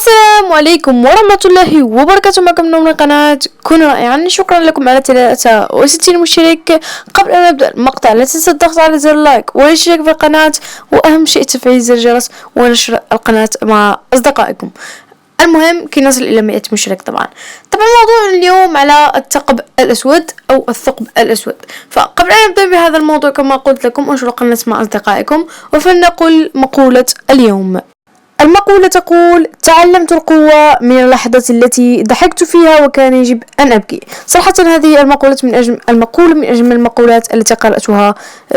السلام عليكم ورحمة الله وبركاته. معكم من قناة كونوا رائعا. شكرا لكم على 63 مشترك. قبل أن نبدأ المقطع لا تنسى الضغط على زر لايك والاشتراك في القناة، وأهم شيء تفعيل زر الجرس ونشر القناة مع أصدقائكم. المهم كي نصل إلى 100 مشترك. طبعا موضوع اليوم على الثقب الأسود أو الثقب الأسود. فقبل أن نبدأ بهذا الموضوع كما قلت لكم انشروا القناة مع أصدقائكم، وفلنقل مقولة اليوم. المقولة تقول: تعلمت القوة من اللحظة التي ضحكت فيها وكان يجب أن أبكي. صراحة هذه المقولة من أجمل المقولات التي قرأتها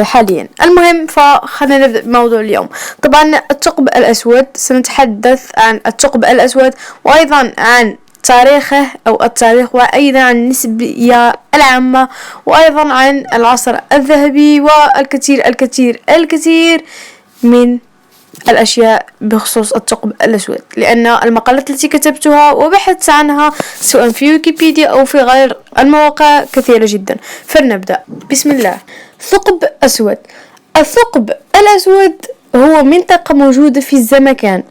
حاليا. المهم فخلينا نبدأ بموضوع اليوم. طبعا الثقب الأسود، سنتحدث عن الثقب الأسود وأيضا عن تاريخه أو التاريخ، وأيضا عن النسبية العامة، وأيضا عن العصر الذهبي، والكثير الكثير الكثير من الأشياء بخصوص الثقب الأسود، لأن المقالات التي كتبتها وبحثت عنها سواء في ويكيبيديا أو في غير المواقع كثيرة جدا. فلنبدأ بسم الله. ثقب أسود. الثقب الأسود هو منطقة موجودة في الزمكان،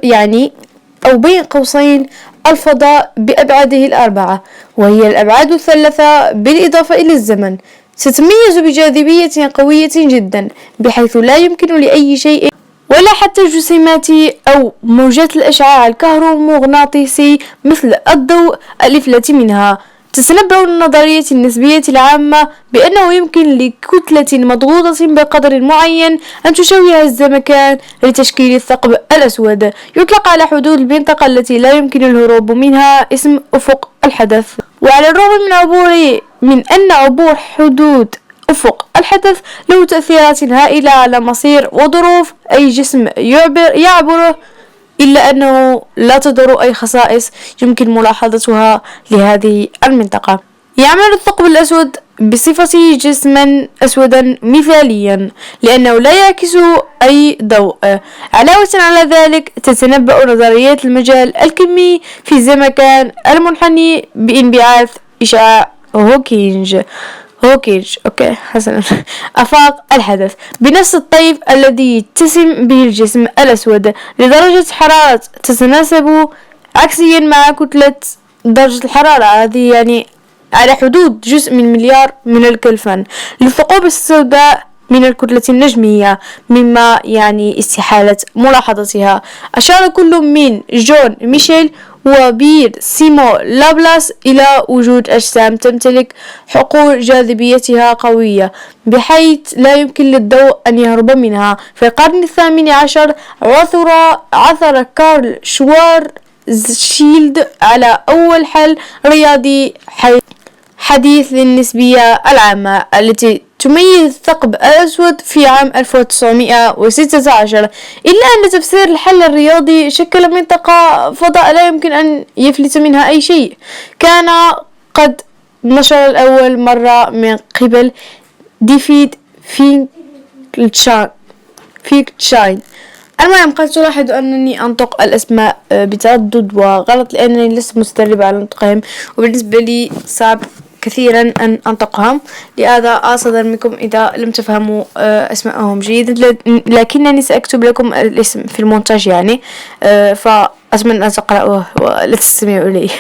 يعني أو بين قوسين الفضاء بأبعاده الأربعة، وهي الأبعاد الثلاثة بالإضافة إلى الزمن. تتميز بجاذبية قوية جدا بحيث لا يمكن لأي شيء ولا حتى الجسيمات أو موجات الأشعاع الكهرومغناطيسي مثل الضوء الإفلات منها. تتنبأ النظرية النسبية العامة بأنه يمكن لكتلة مضغوطة بقدر معين أن تشوه الزمكان لتشكيل الثقب الأسود. يطلق على حدود المنطقة التي لا يمكن الهروب منها اسم أفق الحدث. وعلى الرغم من أن عبور حدود أفق الحدث له تأثيرات هائلة على مصير وظروف أي جسم يعبره، إلا أنه لا تضر أي خصائص يمكن ملاحظتها لهذه المنطقة. يعمل الثقب الأسود بصفته جسما أسودا مثاليا لأنه لا يعكس أي ضوء. علاوة على ذلك تتنبأ نظريات المجال الكمي في الزمكان المنحني بانبعاث إشعاع هوكينج اوكي حسنا افاق الحدث بنفس الطيف الذي يتسم به الجسم الاسود لدرجة حرارة تتناسب عكسيا مع كتلة درجة الحرارة، هذه يعني على حدود جزء من مليار من الكلفن للثقوب السوداء من الكتلة النجمية، مما يعني استحالة ملاحظتها. أشار كل من جون ميشيل وبير سيمو لابلاس إلى وجود أجسام تمتلك حقول جاذبيتها قوية بحيث لا يمكن للضوء أن يهرب منها. في القرن 18 عثر كارل شوارزشيلد على أول حل رياضي حديث للنسبية العامة التي تميز الثقب الأسود في عام 1916، إلا أن تفسير الحل الرياضي شكل منطقة فضاء لا يمكن أن يفلت منها أي شيء. كان قد نشر الأول مرة من قبل ديفيد فينكشاين. المهم قد تلاحظ أنني أنطق الأسماء بتردد وغلط لأنني لست مستدربة على نطقهم، وبالنسبة لي صعب كثيرا أن أنطقهم، لهذا أصدر منكم إذا لم تفهموا أسمائهم جيدا، لكنني سأكتب لكم الاسم في المونتاج يعني، فأتمنى أن تقرأوه ولا تستمعوا إليه.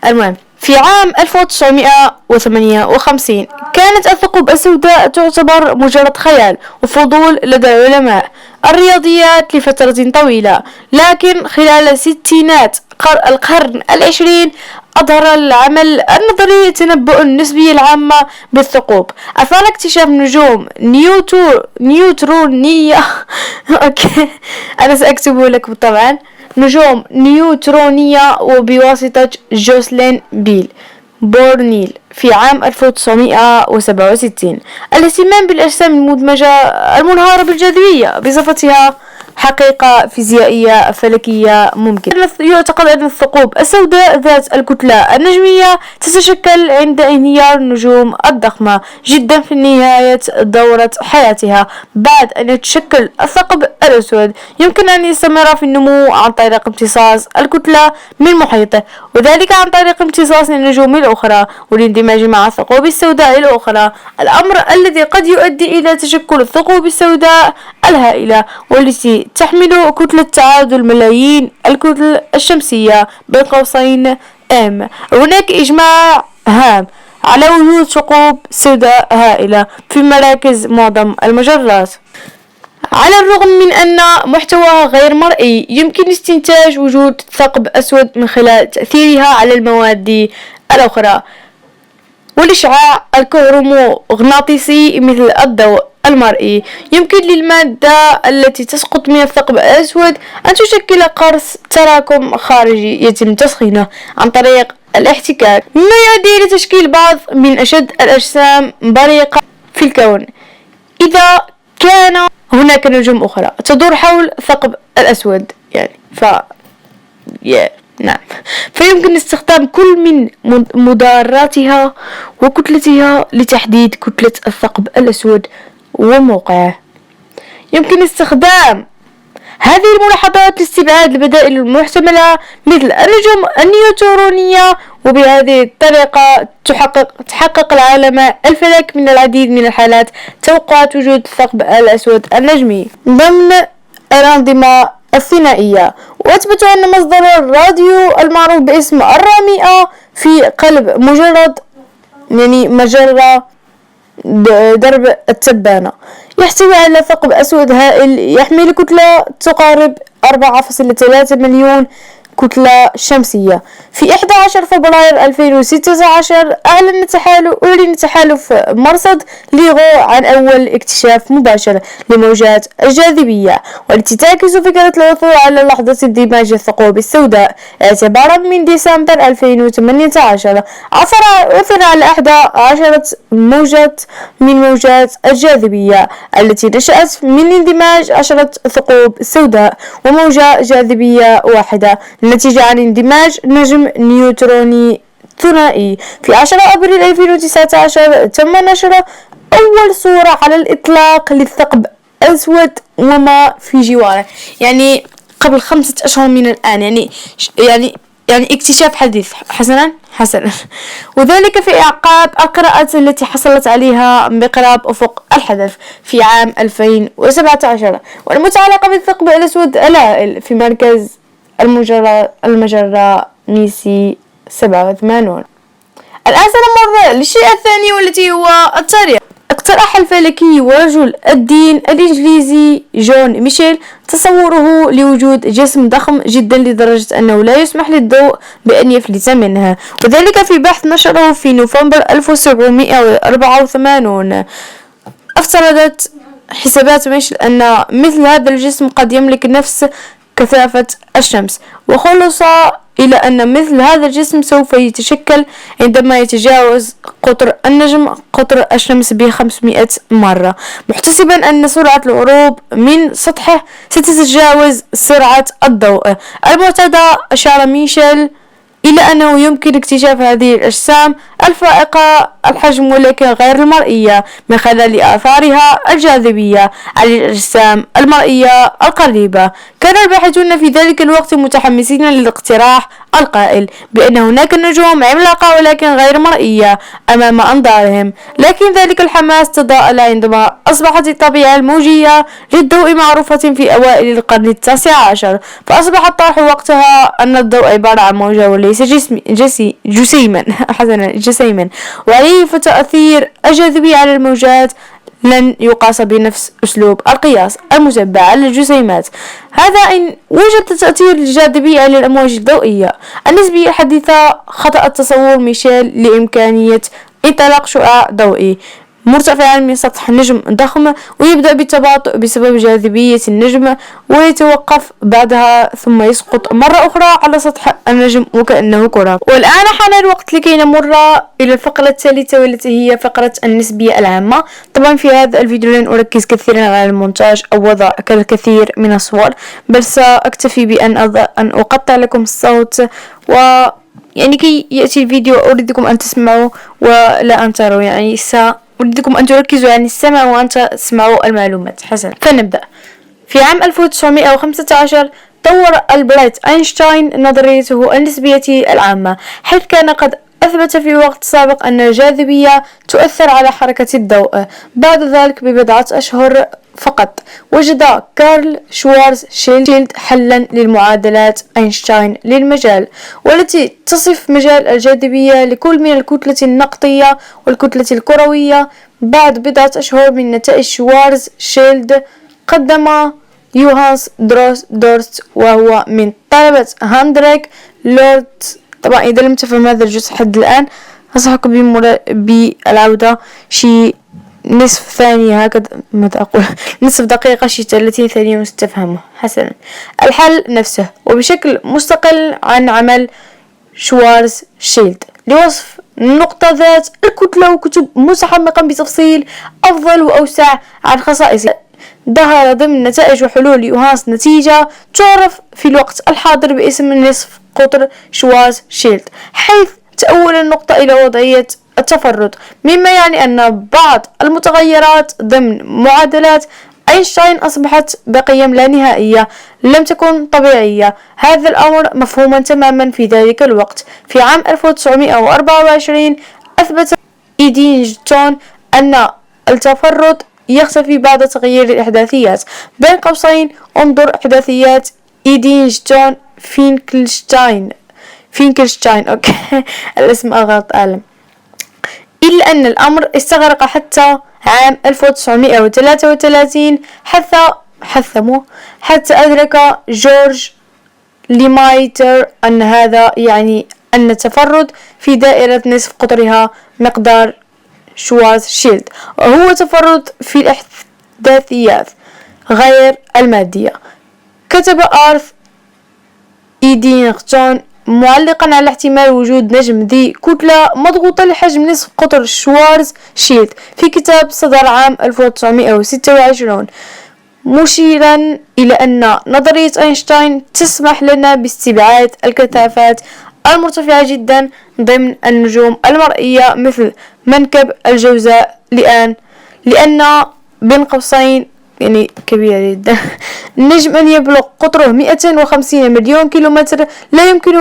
المهم في عام 1958 كانت الثقوب السوداء تعتبر مجرد خيال وفضول لدى علماء الرياضيات لفترة طويلة، لكن خلال ستينات القرن 20 أظهر العمل النظري تنبؤ النسبية العامة بالثقوب. أثار اكتشاف نجوم نيوترونية أوكي أنا سأكتبه لكم طبعا. نجوم نيوترونية وبواسطة جوسلين بورنيل في عام 1967. الاهتمام بالأجسام المدمجة المنهارة بالجاذبية بصفتها حقيقة فيزيائية فلكية ممكن. يعتقد أن الثقوب السوداء ذات الكتلة النجمية تتشكل عند انهيار النجوم الضخمة جدا في نهاية دورة حياتها. بعد أن يتشكل الثقب الأسود يمكن أن يستمر في النمو عن طريق امتصاص الكتلة من محيطه، وذلك عن طريق امتصاص النجوم الأخرى والاندماج مع الثقوب السوداء الأخرى، الأمر الذي قد يؤدي إلى تشكل الثقوب السوداء الهائلة والتي التي تحمل كتلة تعادل ملايين الكتل الشمسية بين قوسين M. هناك إجماع هام على وجود ثقوب سوداء هائلة في مراكز معظم المجرات. على الرغم من أن محتواها غير مرئي، يمكن استنتاج وجود ثقب أسود من خلال تأثيرها على المواد الأخرى والإشعاع الكهرومغناطيسي مثل الضوء المرئي. يمكن للمادة التي تسقط من الثقب الأسود أن تشكل قرص تراكم خارجي يتم تسخينه عن طريق الاحتكاك، مما يؤدي لتشكيل بعض من أشد الأجسام بريقة في الكون. إذا كان هناك نجوم أخرى تدور حول الثقب الأسود نعم، فيمكن استخدام كل من مداراتها وكتلتها لتحديد كتلة الثقب الأسود وموقعه. يمكن استخدام هذه الملاحظات لاستبعاد البدائل المحتملة مثل النجوم النيوترونية، وبهذه الطريقة تحقق العالم الفلك من العديد من الحالات توقعت وجود الثقب الأسود النجمي ضمن الأنظمة الثنائية. وأثبت أن مصدر الراديو المعروف باسم الرامئة في قلب مجرة درب التبانة يحتوي على ثقب أسود هائل يحمل كتلة تقارب 4.3 مليون كتلة شمسية. في 11 فبراير 2016 أعلن تحالف مرصد ليغو عن أول اكتشاف مباشر لموجات الجاذبية، والتي تعكس فكرة العثور على لحظة اندماج الثقوب السوداء اعتبارا من ديسمبر 2018. عثر على 11 موجة من موجات الجاذبية التي نشأت من اندماج 10 ثقوب سوداء وموجة جاذبية واحدة نتيجة عن اندماج نجم نيوتروني ثنائي. في 10 أبريل 2019 تم نشر أول صورة على الإطلاق للثقب أسود وما في جواره، يعني قبل 5 أشهر من الآن، يعني اكتشاف حديث. حسنا وذلك في إعقاب القراءات التي حصلت عليها بقراب أفق الحدث في عام 2017 والمتعلقة بالثقب الأسود الهائل في مركز المجرة ميسي 87. الآن سنمر للشيء الثاني والتي هو التاريخ. اقترح الفلكي ورجل الدين الإنجليزي جون ميشيل تصوره لوجود جسم ضخم جدا لدرجة أنه لا يسمح للضوء بأن يفلت منه، وذلك في بحث نشره في نوفمبر 1784. افترضت حسابات ميشيل أن مثل هذا الجسم قد يملك نفس كثافة الشمس، وخلص إلى أن مثل هذا الجسم سوف يتشكل عندما يتجاوز قطر النجم قطر الشمس ب500 مرة، محتسبا أن سرعة الهروب من سطحه ستتجاوز سرعة الضوء المعتادة. أشار ميشيل إلى أنه يمكن اكتشاف هذه الأجسام الفائقة الحجم ولكن غير المرئية من خلال آثارها الجاذبية على الأجسام المرئية القريبة. كان الباحثون في ذلك الوقت متحمسين للاقتراح القائل بأن هناك نجوم عملاقة ولكن غير مرئية أمام أنظارهم، لكن ذلك الحماس تضاءل عندما أصبحت الطبيعة الموجية للضوء معروفة في أوائل القرن 19، فأصبح الطرح وقتها أن الضوء عبارة عن موجة وليس جسيما وعليه فتأثير الجاذبية على الموجات لن يقاس بنفس أسلوب القياس المتبع على الجسيمات. هذا إن وجد تأثير الجاذبية على الأمواج الضوئية النسبية الحديثة. خطأ التصور ميشيل لإمكانية انطلاق شعاع ضوئي مرتفعا من سطح نجم ضخم ويبدأ بالتباطؤ بسبب جاذبية النجم ويتوقف بعدها ثم يسقط مرة أخرى على سطح النجم وكأنه كرة. والآن حان الوقت لكي نمر إلى الفقرة الثالثة والتي هي فقرة النسبية العامة. طبعا في هذا الفيديو لن أركز كثيرا على المونتاج أو وضع الكثير من الصور، بل سأكتفي بأن أقطع لكم الصوت كي يأتي الفيديو أريدكم أن تسمعوا ولا أن تروا، أريدكم أن تركزوا عن السمع وأن تسمعوا المعلومات. حسنا، فنبدأ. في عام 1915 طور ألبرت أينشتاين نظريته النسبية العامة، حيث كان قد أثبت في وقت سابق أن الجاذبية تؤثر على حركة الضوء. بعد ذلك ببضعة أشهر فقط وجد كارل شوارزشيلد حلا للمعادلات أينشتاين للمجال، والتي تصف مجال الجاذبية لكل من الكتلة النقطية والكتلة الكروية. بعد بضعة أشهر من نتائج شوارزشيلد قدم يوهانس دورست وهو من طلبة هندريك لورتز. طبعا إذا لم تفهم هذا الجزء حد الآن أنصحكم بالعودة شي نصف ثانية هكذا، ماذا أقول، نصف دقيقة شي 30 ثانية وستفهمه حسنا الحل نفسه وبشكل مستقل عن عمل شوارزشيلد لوصف نقطة ذات الكتلة، وكتب متعمقا بتفصيل أفضل وأوسع عن خصائص. ظهر ضمن نتائج وحلول يوهانس نتيجة تعرف في الوقت الحاضر باسم نصف قطر شوارزشيلد، حيث تأول النقطة إلى وضعية التفرد، مما يعني أن بعض المتغيرات ضمن معادلات أينشتاين أصبحت بقيم لا نهائية لم تكن طبيعية. هذا الأمر مفهوما تماما في ذلك الوقت. في عام 1924 أثبت إيدينغتون أن التفرد يختفي بعد تغيير الإحداثيات. بين قوسين انظر إحداثيات إيدينغتون فينكلشتاين أوكي الاسم غلط أعلم. إلا أن الأمر استغرق حتى عام 1933 حتى أدرك جورج ليمايتر أن هذا يعني أن التفرد في دائرة نصف قطرها مقدار شوارزشيلد، وهو تفرد في الإحداثيات غير المادية. كتب آرث إيدينغتون معلقا على احتمال وجود نجم ذي كتلة مضغوطة لحجم نصف قطر شوارزشيلد في كتاب صدر عام 1926، مشيرا إلى أن نظرية أينشتاين تسمح لنا باستبعاد الكثافات المرتفعة جدا ضمن النجوم المرئية مثل منكب الجوزاء لأن بين قوسين يعني كبيرة جدا النجم أن يبلغ قطره 250 مليون كيلومتر لا يمكن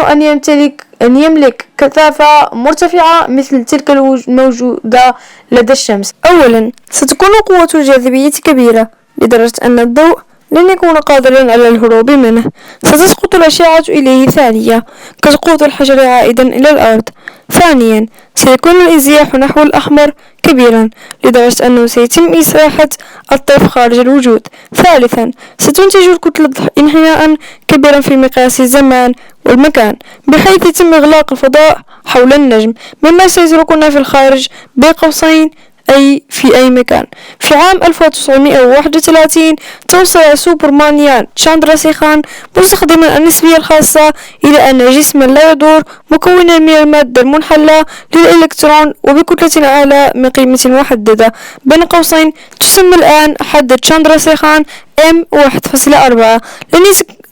أن يملك كثافة مرتفعة مثل تلك الموجودة لدى الشمس. أولا ستكون قوة الجاذبية كبيرة لدرجة أن الضوء لن يكون قادرا على الهروب منه، ستسقط الأشعة إليه. ثانيا كسقوط الحجر عائدا إلى الأرض. ثانيا سيكون الانزياح نحو الأحمر كبيرا لدرجة أنه سيتم إزاحة الطيف خارج الوجود. ثالثا ستنتج الكتلة انحناء كبيرا في مقياس الزمان والمكان بحيث يتم إغلاق الفضاء حول النجم، مما سيتركنا في الخارج بين قوسين أي في أي مكان. في عام 1931 توصل سوبرمانيان تشاندراسيخان مستخدما النسبية الخاصة إلى أن جسما لا يدور مكونا من المادة المنحلة للإلكترون وبكتلة أعلى من قيمة محددة بين قوسين تسمى الآن حد تشاندراسيخان M1.4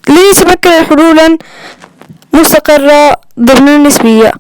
لن يتمكن حلولا مستقرة ضمن النسبية.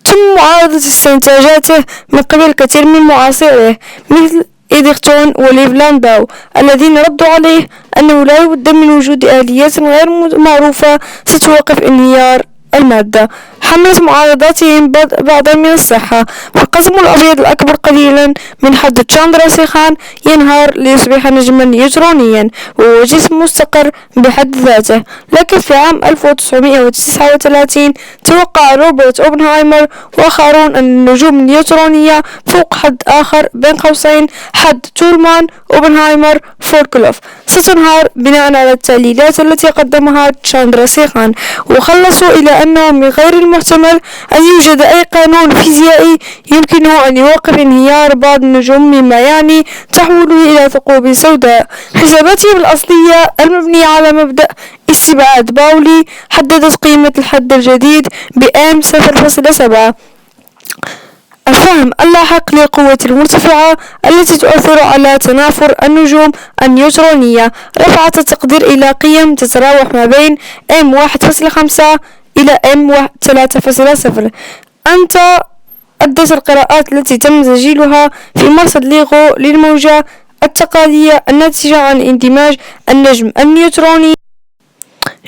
تم معارضة استنتاجاته من قبل الكثير من معاصريه مثل إيدغتون وليف لانداو الذين ردوا عليه أنه لا بد من وجود آليات غير معروفة ستوقف انهيار المادة. حملت معارضاتهم بعضا من الصحة، فالقزم الأبيض الأكبر قليلا من حد تشاندراسيخان ينهار ليصبح نجما نيوترونيا وهو جسم مستقر بحد ذاته. لكن في عام 1939 توقع روبرت أوبنهايمر وآخرون أن النجوم النيوترونية فوق حد آخر بين قوسين حد تولمان أوبنهايمر فولكلوف ستنهار بناء على التعليلات التي قدمها تشاندراسيخان، وخلصوا إلى أنه من غير المحتمل أن يوجد أي قانون فيزيائي يمكنه أن يوقف انهيار بعض النجوم مما يعني تحوله إلى ثقوب سوداء. حساباتهم الأصلية المبنية على مبدأ استبعاد باولي حددت قيمة الحد الجديد بM 0.7. الفهم اللاحق للقوة المرتفعة التي تؤثر على تنافر النجوم النيوترونية رفعت التقدير إلى قيم تتراوح ما بين M1.5 إلى M3.0. أنت أدت القراءات التي تم تسجيلها في مرصد ليغو للموجة التقالية الناتجة عن اندماج النجم النيوتروني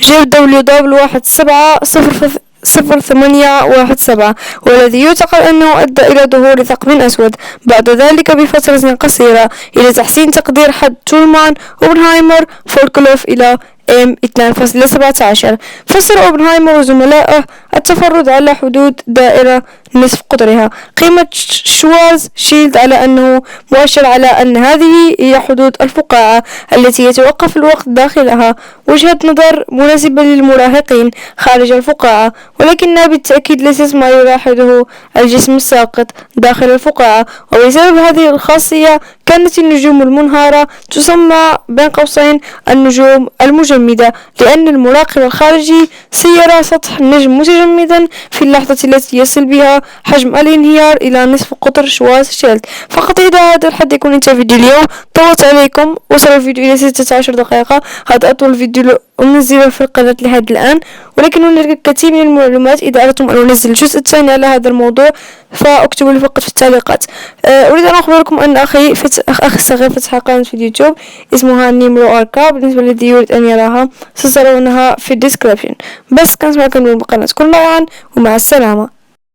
JW170 0817 والذي يعتقد أنه أدى إلى ظهور ثقب أسود بعد ذلك بفترة قصيرة إلى تحسين تقدير حد تولمان أوبنهايمر فولكلوف إلى M2.17. فسر أوبنهايمر وزملائه التفرد على حدود دائرة نصف قطرها قيمة شوارز شيلد على أنه مؤشر على أن هذه هي حدود الفقاعة التي يتوقف الوقت داخلها، وجهة نظر مناسبة للمراهقين خارج الفقاعة، ولكنها بالتأكيد ليست ما يلاحظه الجسم الساقط داخل الفقاعة. وبسبب هذه الخاصية كانت النجوم المنهارة تسمى بين قوسين النجوم المجمدة، لأن المراقب الخارجي سيرى سطح النجم متجمدا في اللحظة التي يصل بها حجم الانهيار إلى نصف قطر شواز شيلد. فقط إلى هذا الحد يكون انتهى فيديو اليوم. طولت عليكم، وصل الفيديو إلى 16 دقيقة. هذا أطول فيديو أنزله في القناة لحد الآن، ولكن هناك الكثير من المعلومات. إذا أردتم أن أنزل الجزء الثاني على هذا الموضوع فاكتبوا لي فقط في التعليقات. أريد أن أخبركم أن أخي الصغير فتح قناة في اليوتيوب اسمها نيمرو أركا. بالنسبة للذي يريد أن يراها سترونها في الديسكريبشن. بس كانت معكم القناة، كل معا ومع السلامة.